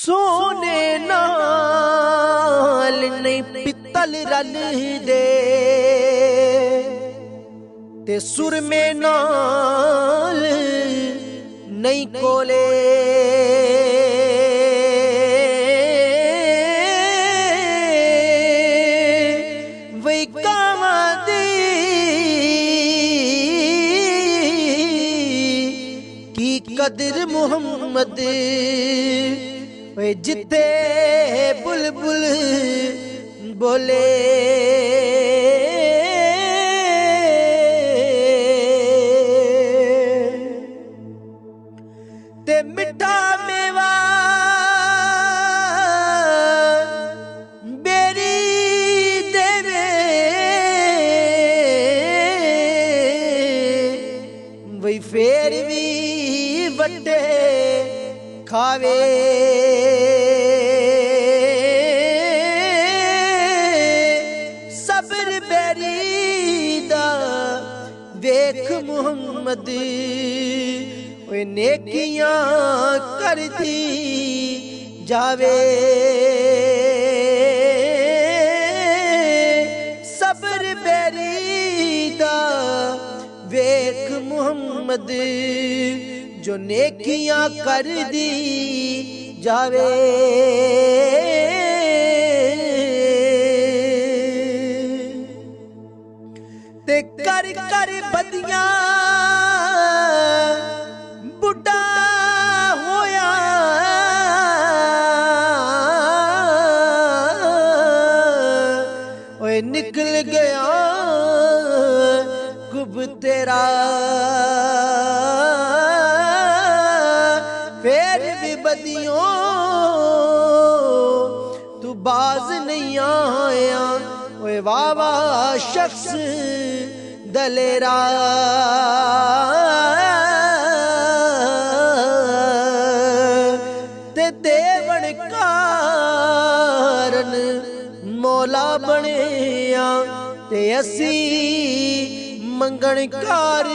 सोने नाल नहीं पित्तल रलदे ते सुरमे नाल नहीं कोले वही कावां दी की कदर मुहम्मद जिते बुलबुल बोले ते मिठा मेवा बेरी देवे वही फेर भी वड्डे खावे सब्र बेरीदा वेख मुहम्मद ओए नेकियां करदी जावे सब्र बेरीदा वेख मुहम्मद जो नेकियां कर दी जावे ते कर कर बदियां बुढ़ा होया ओए निकल गया कुब तेरा फिर भी बदियों तू बाज नहीं आया ओए वाह वाह शख्स दलेरा ते देवण कारण मौला बनिया ते असी मंगण कार